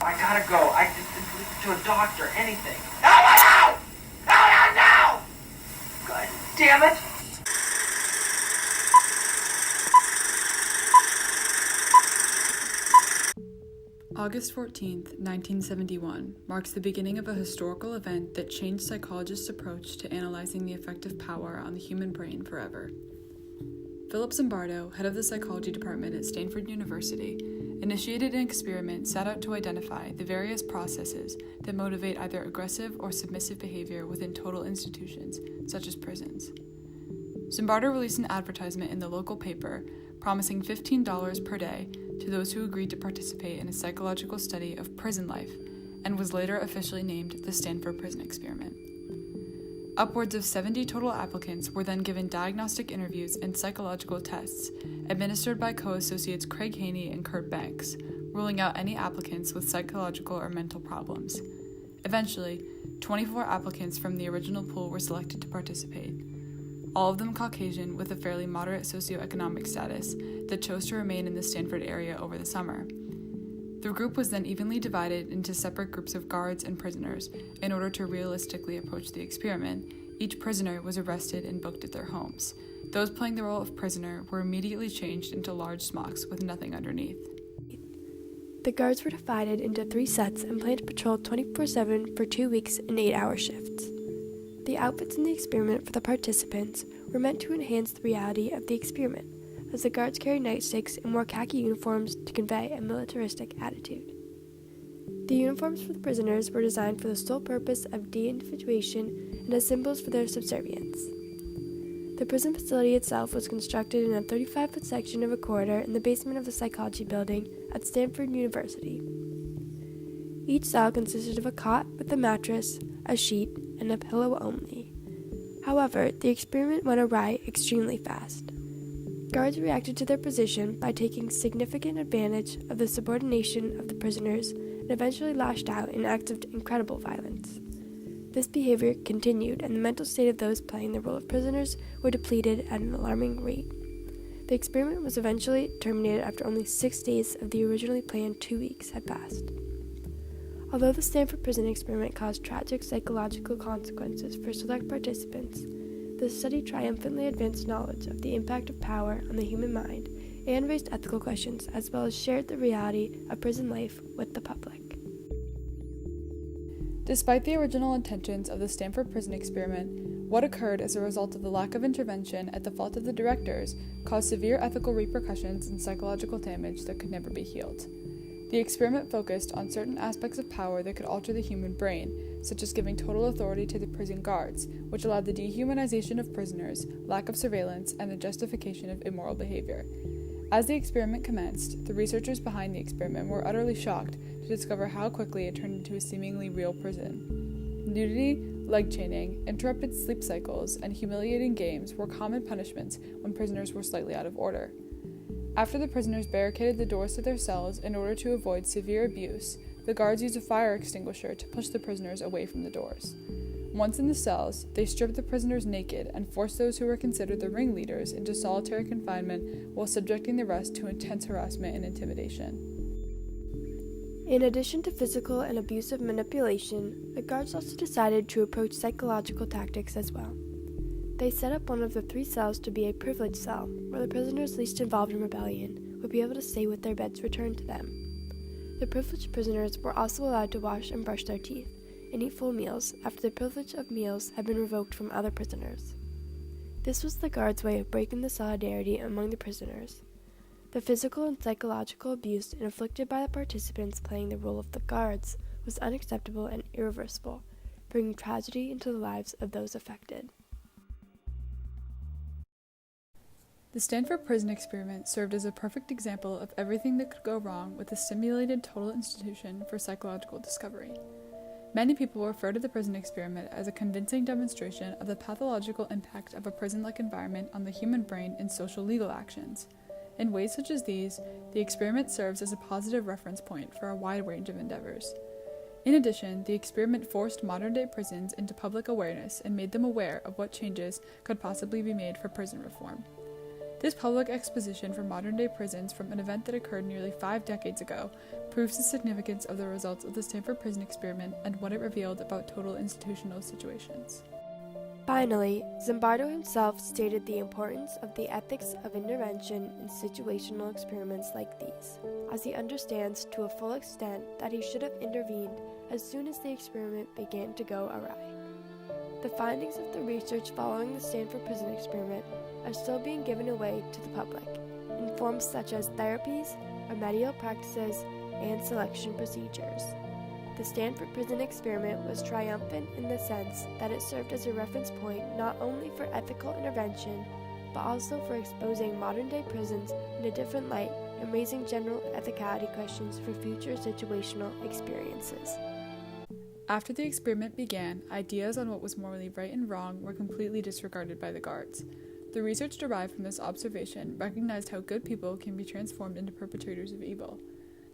I gotta go. To a doctor, anything. No! No! God damn it! August 14th, 1971, marks the beginning of a historical event that changed psychologists' approach to analyzing the effect of power on the human brain forever. Philip Zimbardo, head of the psychology department at Stanford University, initiated an experiment set out to identify the various processes that motivate either aggressive or submissive behavior within total institutions, such as prisons. Zimbardo released an advertisement in the local paper promising $15 per day to those who agreed to participate in a psychological study of prison life, and was later officially named the Stanford Prison Experiment. Upwards of 70 total applicants were then given diagnostic interviews and psychological tests administered by co-associates Craig Haney and Kurt Banks, ruling out any applicants with psychological or mental problems. Eventually, 24 applicants from the original pool were selected to participate, all of them Caucasian with a fairly moderate socioeconomic status that chose to remain in the Stanford area over the summer. The group was then evenly divided into separate groups of guards and prisoners in order to realistically approach the experiment. Each prisoner was arrested and booked at their homes. Those playing the role of prisoner were immediately changed into large smocks with nothing underneath. The guards were divided into 3 sets and planned to patrol 24/7 for 2 weeks in 8-hour shifts. The outfits in the experiment for the participants were meant to enhance the reality of the experiment, as the guards carried nightsticks and wore khaki uniforms to convey a militaristic attitude. The uniforms for the prisoners were designed for the sole purpose of de-individuation and as symbols for their subservience. The prison facility itself was constructed in a 35-foot section of a corridor in the basement of the psychology building at Stanford University. Each cell consisted of a cot with a mattress, a sheet, and a pillow only. However, the experiment went awry extremely fast. Guards reacted to their position by taking significant advantage of the subordination of the prisoners and eventually lashed out in acts of incredible violence. This behavior continued, and the mental state of those playing the role of prisoners were depleted at an alarming rate. The experiment was eventually terminated after only 6 days of the originally planned 2 weeks had passed. Although the Stanford Prison Experiment caused tragic psychological consequences for select participants, the study triumphantly advanced knowledge of the impact of power on the human mind and raised ethical questions, as well as shared the reality of prison life with the public. Despite the original intentions of the Stanford Prison Experiment, what occurred as a result of the lack of intervention at the fault of the directors caused severe ethical repercussions and psychological damage that could never be healed. The experiment focused on certain aspects of power that could alter the human brain, such as giving total authority to the prison guards, which allowed the dehumanization of prisoners, lack of surveillance, and the justification of immoral behavior. As the experiment commenced, the researchers behind the experiment were utterly shocked to discover how quickly it turned into a seemingly real prison. Nudity, leg chaining, interrupted sleep cycles, and humiliating games were common punishments when prisoners were slightly out of order. After the prisoners barricaded the doors to their cells in order to avoid severe abuse, the guards used a fire extinguisher to push the prisoners away from the doors. Once in the cells, they stripped the prisoners naked and forced those who were considered the ringleaders into solitary confinement while subjecting the rest to intense harassment and intimidation. In addition to physical and abusive manipulation, the guards also decided to approach psychological tactics as well. They set up one of the 3 cells to be a privileged cell, where the prisoners least involved in rebellion would be able to stay with their beds returned to them. The privileged prisoners were also allowed to wash and brush their teeth and eat full meals after the privilege of meals had been revoked from other prisoners. This was the guards' way of breaking the solidarity among the prisoners. The physical and psychological abuse inflicted by the participants playing the role of the guards was unacceptable and irreversible, bringing tragedy into the lives of those affected. The Stanford Prison Experiment served as a perfect example of everything that could go wrong with a simulated total institution for psychological discovery. Many people refer to the prison experiment as a convincing demonstration of the pathological impact of a prison-like environment on the human brain in social legal actions. In ways such as these, the experiment serves as a positive reference point for a wide range of endeavors. In addition, the experiment forced modern-day prisons into public awareness and made them aware of what changes could possibly be made for prison reform. This public exposition for modern-day prisons from an event that occurred nearly 5 decades ago proves the significance of the results of the Stanford prison experiment and what it revealed about total institutional situations. Finally, Zimbardo himself stated the importance of the ethics of intervention in situational experiments like these, as he understands to a full extent that he should have intervened as soon as the experiment began to go awry. The findings of the research following the Stanford prison experiment are still being given away to the public, in forms such as therapies, remedial practices, and selection procedures. The Stanford prison experiment was triumphant in the sense that it served as a reference point not only for ethical intervention, but also for exposing modern-day prisons in a different light and raising general ethicality questions for future situational experiences. After the experiment began, ideas on what was morally right and wrong were completely disregarded by the guards. The research derived from this observation recognized how good people can be transformed into perpetrators of evil.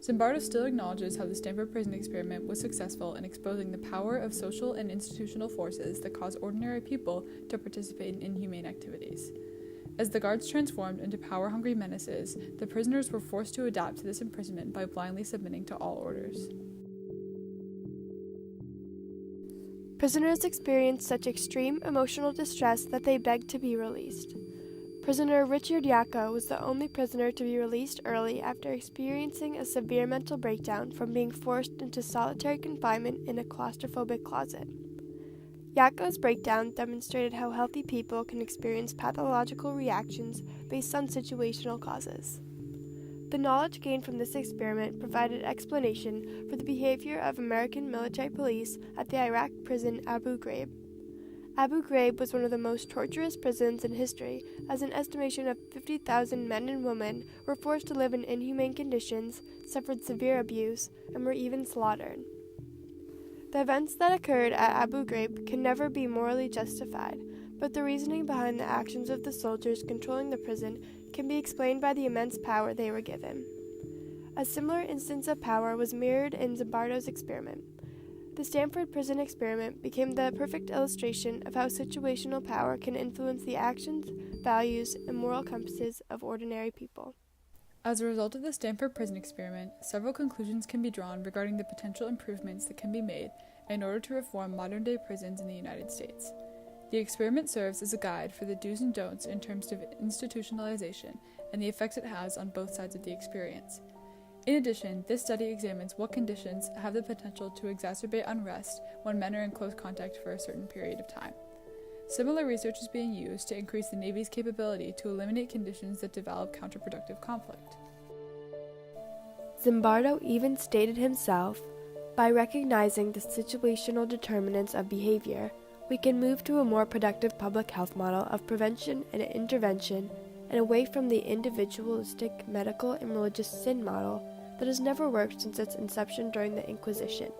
Zimbardo still acknowledges how the Stanford prison experiment was successful in exposing the power of social and institutional forces that cause ordinary people to participate in inhumane activities. As the guards transformed into power-hungry menaces, the prisoners were forced to adapt to this imprisonment by blindly submitting to all orders. Prisoners experienced such extreme emotional distress that they begged to be released. Prisoner Richard Yako was the only prisoner to be released early after experiencing a severe mental breakdown from being forced into solitary confinement in a claustrophobic closet. Yako's breakdown demonstrated how healthy people can experience pathological reactions based on situational causes. The knowledge gained from this experiment provided explanation for the behavior of American military police at the Iraq prison Abu Ghraib. Abu Ghraib was one of the most torturous prisons in history, as an estimation of 50,000 men and women were forced to live in inhumane conditions, suffered severe abuse, and were even slaughtered. The events that occurred at Abu Ghraib can never be morally justified, but the reasoning behind the actions of the soldiers controlling the prison can be explained by the immense power they were given. A similar instance of power was mirrored in Zimbardo's experiment. The Stanford prison experiment became the perfect illustration of how situational power can influence the actions, values, and moral compasses of ordinary people. As a result of the Stanford prison experiment, several conclusions can be drawn regarding the potential improvements that can be made in order to reform modern-day prisons in the United States. The experiment serves as a guide for the do's and don'ts in terms of institutionalization and the effects it has on both sides of the experience. In addition, this study examines what conditions have the potential to exacerbate unrest when men are in close contact for a certain period of time. Similar research is being used to increase the Navy's capability to eliminate conditions that develop counterproductive conflict. Zimbardo even stated himself, "By recognizing the situational determinants of behavior, we can move to a more productive public health model of prevention and intervention and away from the individualistic medical and religious sin model that has never worked since its inception during the Inquisition."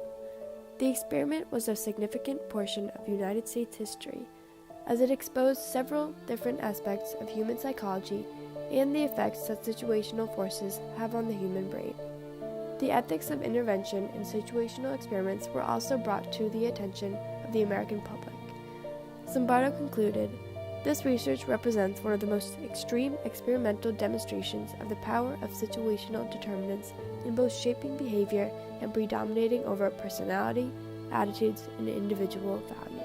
The experiment was a significant portion of United States history, as it exposed several different aspects of human psychology and the effects that situational forces have on the human brain. The ethics of intervention in situational experiments were also brought to the attention of the American public. Zimbardo concluded, "This research represents one of the most extreme experimental demonstrations of the power of situational determinants in both shaping behavior and predominating over personality, attitudes, and individual values."